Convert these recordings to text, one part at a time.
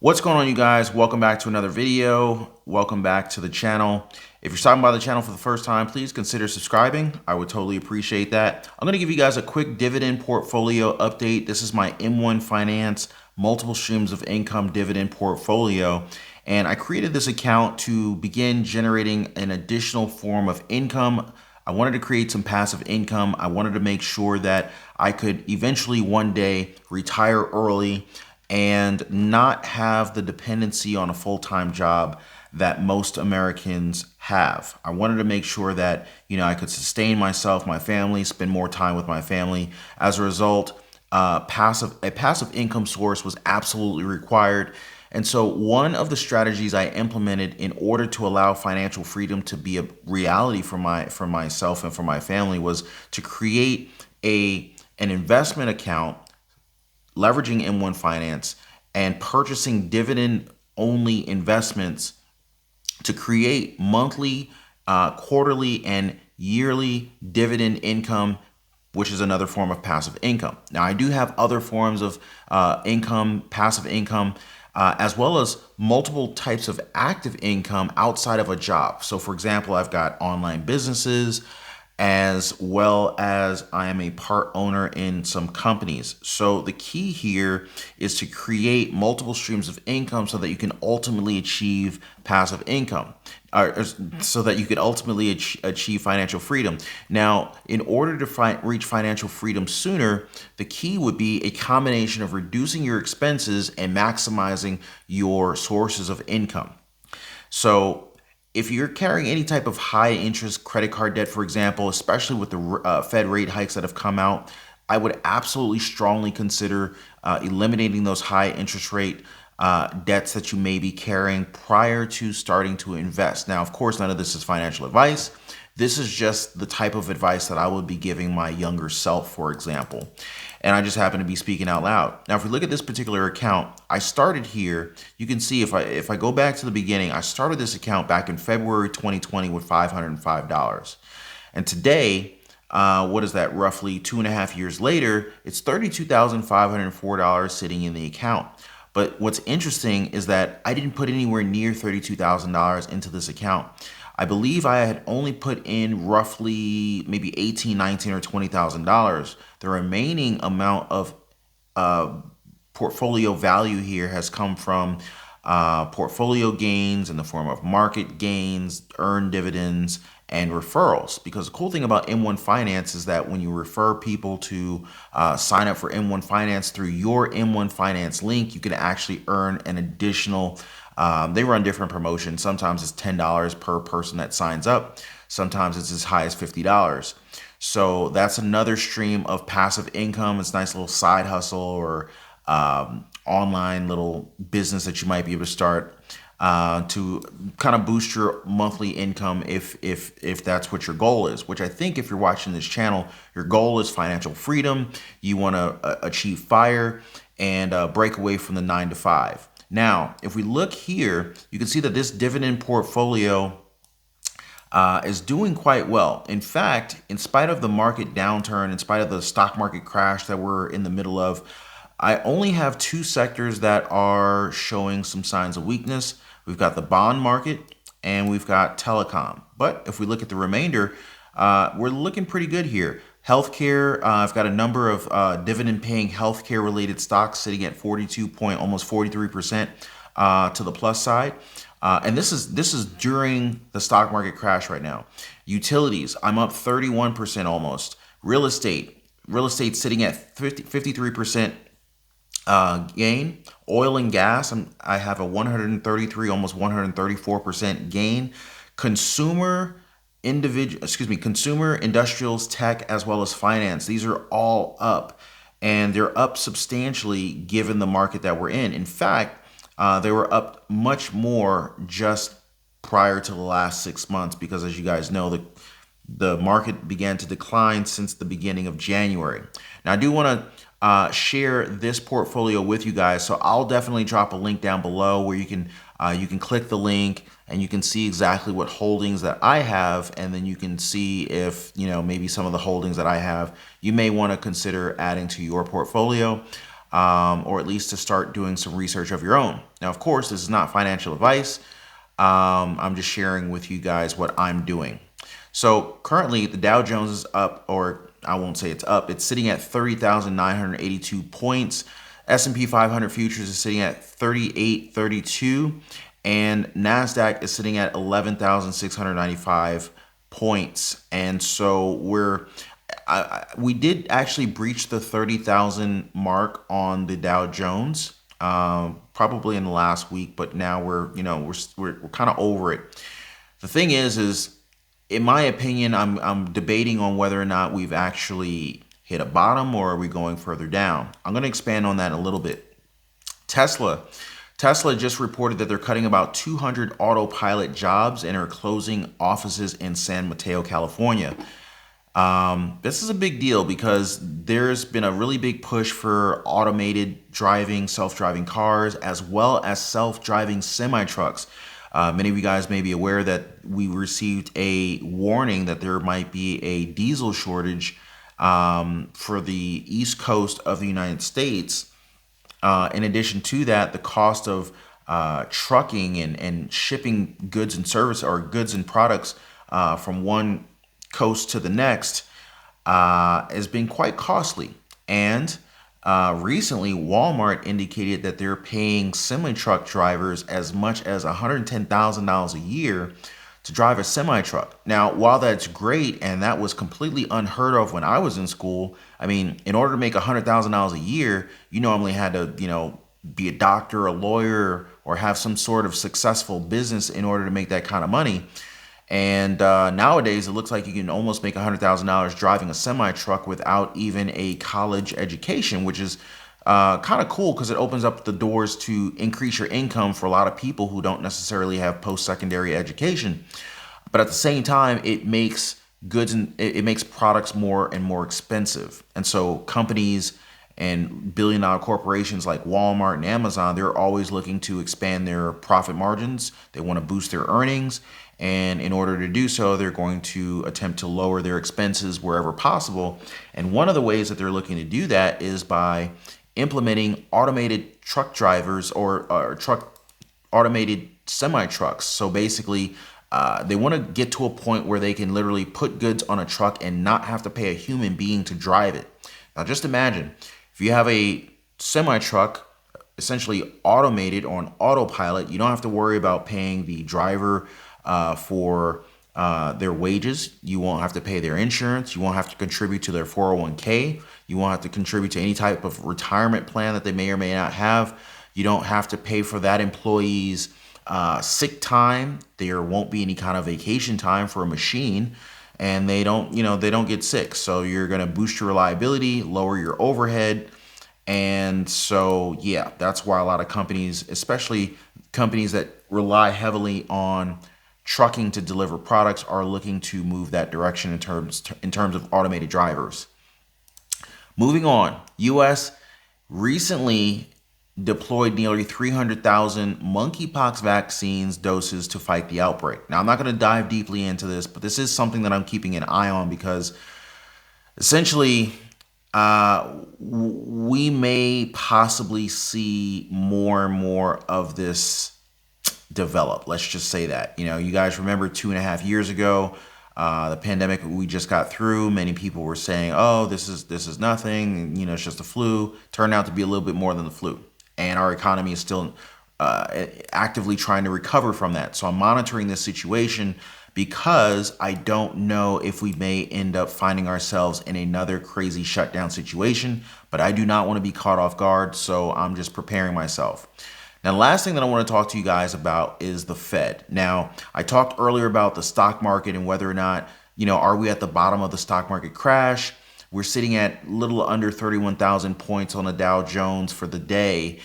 What's going on, you guys? Welcome back to another video. Welcome back to the channel. If you're stopping by the channel for the first time, please consider subscribing. I would totally appreciate that. I'm going to give you guys a quick dividend portfolio update. This is my M1 Finance multiple streams of income dividend portfolio. And I created this account to begin generating an additional form of income. I wanted to create some passive income. I wanted to make sure that I could eventually one day retire early and not have the dependency on a full-time job that most Americans have. I wanted to make sure that, I could sustain myself, my family, spend more time with my family. As a result, a passive income source was absolutely required. And so one of the strategies I implemented in order to allow financial freedom to be a reality for myself and for my family was to create an investment account leveraging M1 Finance and purchasing dividend-only investments to create monthly, quarterly, and yearly dividend income, which is another form of passive income. Now, I do have other forms of passive income, as well as multiple types of active income outside of a job. So, for example, I've got online businesses, as well as I am a part owner in some companies. So the key here is to create multiple streams of income so that you can ultimately achieve passive income, so that you can ultimately achieve financial freedom. Now, in order to reach financial freedom sooner, the key would be a combination of reducing your expenses and maximizing your sources of income. So if you're carrying any type of high interest credit card debt, for example, especially with the Fed rate hikes that have come out, I would absolutely strongly consider eliminating those high interest rate debts that you may be carrying prior to starting to invest. Now, of course, none of this is financial advice. This is just the type of advice that I would be giving my younger self, for example. And I just happen to be speaking out loud. Now, if we look at this particular account, I started here. You can see if I go back to the beginning, I started this account back in February 2020 with $505. And today, what is that, roughly 2.5 years later, it's $32,504 sitting in the account. But what's interesting is that I didn't put anywhere near $32,000 into this account. I believe I had only put in roughly maybe $18,000, $19,000, or $20,000. The remaining amount of portfolio value here has come from portfolio gains in the form of market gains, earned dividends, and referrals. Because the cool thing about M1 Finance is that when you refer people to sign up for M1 Finance through your M1 Finance link, you can actually earn an additional. They run different promotions. Sometimes it's $10 per person that signs up. Sometimes it's as high as $50. So that's another stream of passive income. It's a nice little side hustle or online little business that you might be able to start to kind of boost your monthly income if that's what your goal is, which I think if you're watching this channel, your goal is financial freedom. You want to achieve FIRE and break away from the 9 to 5. Now, if we look here, you can see that this dividend portfolio is doing quite well. In fact, in spite of the market downturn, in spite of the stock market crash that we're in the middle of, I only have 2 sectors that are showing some signs of weakness. We've got the bond market and we've got telecom. But if we look at the remainder, we're looking pretty good here. Healthcare, I've got a number of dividend-paying healthcare-related stocks sitting at almost 43% to the plus side, and this is during the stock market crash right now. Utilities, I'm up 31% almost. Real estate sitting at 53% gain. Oil and gas, I have a 133, almost 134% gain. Consumer, industrials, tech, as well as finance. These are all up, and they're up substantially given the market that we're in. In fact, they were up much more just prior to the last 6 months because, as you guys know, the market began to decline since the beginning of January. Now, I do want to share this portfolio with you guys, so I'll definitely drop a link down below where you can click the link and you can see exactly what holdings that I have, and then you can see if maybe some of the holdings that I have you may want to consider adding to your portfolio. or at least to start doing some research of your own. Now, of course, this is not financial advice. I'm just sharing with you guys what I'm doing. So currently the Dow Jones is up, or I won't say it's up, it's sitting at 30,982 points. S&P 500 futures is sitting at 3832, and NASDAQ is sitting at 11,695 points. And so we did actually breach the 30,000 mark on the Dow Jones, probably in the last week, but now we're kind of over it. The thing is in my opinion, I'm debating on whether or not we've actually hit a bottom or are we going further down. I'm going to expand on that a little bit. Tesla just reported that they're cutting about 200 autopilot jobs and are closing offices in San Mateo, California. This is a big deal because there's been a really big push for automated driving, self-driving cars, as well as self-driving semi-trucks. Many of you guys may be aware that we received a warning that there might be a diesel shortage for the East Coast of the United States. In addition to that, the cost of trucking and shipping goods and service or goods and products from one coast to the next has been quite costly. And recently, Walmart indicated that they're paying semi-truck drivers as much as $110,000 a year to drive a semi-truck. Now, while that's great, and that was completely unheard of when I was in school, I mean, in order to make $100,000 a year, you normally had to, be a doctor, a lawyer, or have some sort of successful business in order to make that kind of money. And nowadays, it looks like you can almost make $100,000 driving a semi-truck without even a college education, which is kind of cool because it opens up the doors to increase your income for a lot of people who don't necessarily have post-secondary education. But at the same time, it makes goods and it makes products more and more expensive. And so companies and billion-dollar corporations like Walmart and Amazon, they're always looking to expand their profit margins. They want to boost their earnings. And in order to do so, they're going to attempt to lower their expenses wherever possible. And one of the ways that they're looking to do that is by implementing automated truck drivers or automated semi-trucks. So basically, they want to get to a point where they can literally put goods on a truck and not have to pay a human being to drive it. Now, just imagine if you have a semi-truck essentially automated on autopilot, you don't have to worry about paying the driver for their wages. You won't have to pay their insurance. You won't have to contribute to their 401k. You won't have to contribute to any type of retirement plan that they may or may not have. You don't have to pay for that employee's sick time. There won't be any kind of vacation time for a machine, and they don't get sick. So you're going to boost your reliability, lower your overhead. And so, yeah, that's why a lot of companies, especially companies that rely heavily on trucking to deliver products, are looking to move that direction in terms of automated drivers. Moving on, U.S. recently deployed nearly 300,000 monkeypox vaccines doses to fight the outbreak. Now, I'm not going to dive deeply into this, but this is something that I'm keeping an eye on because essentially we may possibly see more and more of this develop. Let's just say that. You guys remember 2.5 years ago, the pandemic we just got through. Many people were saying, "Oh, this is nothing. It's just a flu." Turned out to be a little bit more than the flu, and our economy is still actively trying to recover from that. So I'm monitoring this situation because I don't know if we may end up finding ourselves in another crazy shutdown situation. But I do not want to be caught off guard, so I'm just preparing myself. Now, the last thing that I want to talk to you guys about is the Fed. Now, I talked earlier about the stock market and whether or not, are we at the bottom of the stock market crash? We're sitting at a little under 31,000 points on the Dow Jones for the day.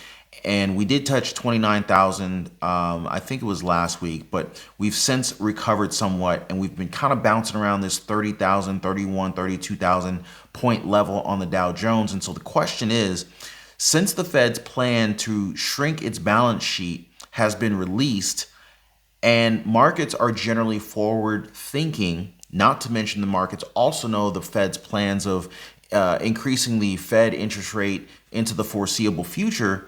And we did touch 29,000, I think it was last week, but we've since recovered somewhat. And we've been kind of bouncing around this 30,000, 31, 32,000 point level on the Dow Jones. And so the question is, since the Fed's plan to shrink its balance sheet has been released and markets are generally forward thinking, not to mention the markets also know the Fed's plans of increasing the Fed interest rate into the foreseeable future.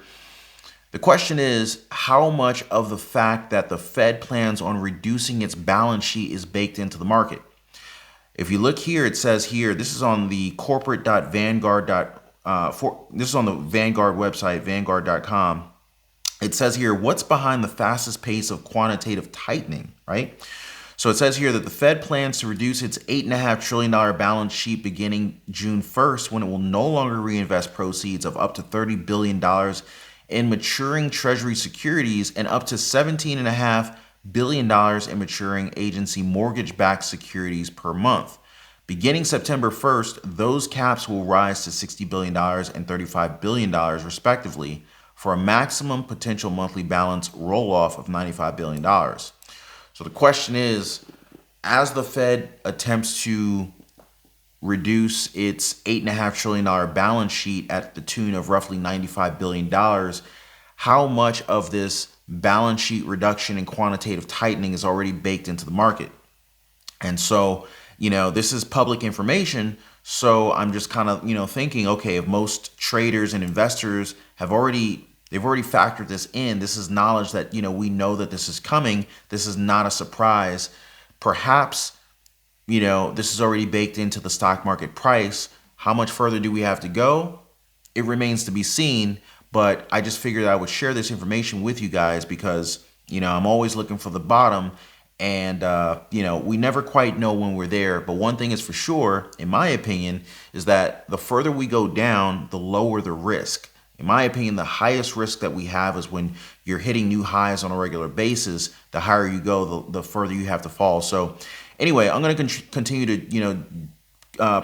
The question is, how much of the fact that the Fed plans on reducing its balance sheet is baked into the market? If you look here, it says here, this is on the corporate.vanguard. This is on the Vanguard website, vanguard.com. It says here, what's behind the fastest pace of quantitative tightening, right? So it says here that the Fed plans to reduce its $8.5 trillion balance sheet beginning June 1st, when it will no longer reinvest proceeds of up to $30 billion in maturing Treasury securities and up to $17.5 billion in maturing agency mortgage-backed securities per month. Beginning September 1st, those caps will rise to $60 billion and $35 billion respectively, for a maximum potential monthly balance roll-off of $95 billion. So the question is, as the Fed attempts to reduce its $8.5 trillion balance sheet at the tune of roughly $95 billion, how much of this balance sheet reduction and quantitative tightening is already baked into the market? And so, this is public information. So I'm just kind of, thinking, okay, if most traders and investors they've already factored this in, this is knowledge that, we know that this is coming. This is not a surprise. Perhaps, this is already baked into the stock market price. How much further do we have to go? It remains to be seen, but I just figured I would share this information with you guys because, I'm always looking for the bottom. And, we never quite know when we're there. But one thing is for sure, in my opinion, is that the further we go down, the lower the risk. In my opinion, the highest risk that we have is when you're hitting new highs on a regular basis. The higher you go, the further you have to fall. So anyway, I'm going to continue to,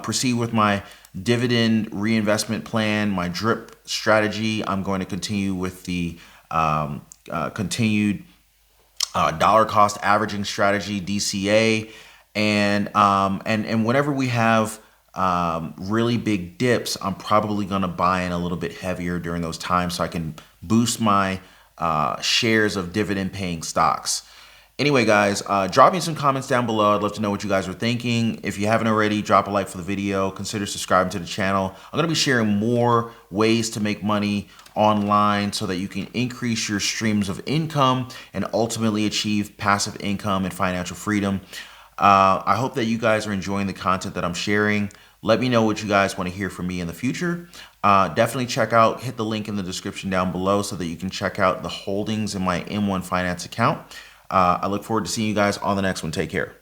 proceed with my dividend reinvestment plan, my drip strategy. I'm going to continue with the continued dollar cost averaging strategy, DCA, and whenever we have really big dips, I'm probably going to buy in a little bit heavier during those times so I can boost my shares of dividend paying stocks. Anyway, guys, drop me some comments down below. I'd love to know what you guys are thinking. If you haven't already, drop a like for the video. Consider subscribing to the channel. I'm going to be sharing more ways to make money online so that you can increase your streams of income and ultimately achieve passive income and financial freedom. I hope that you guys are enjoying the content that I'm sharing. Let me know what you guys want to hear from me in the future. Definitely hit the link in the description down below so that you can check out the holdings in my M1 Finance account. I look forward to seeing you guys on the next one. Take care.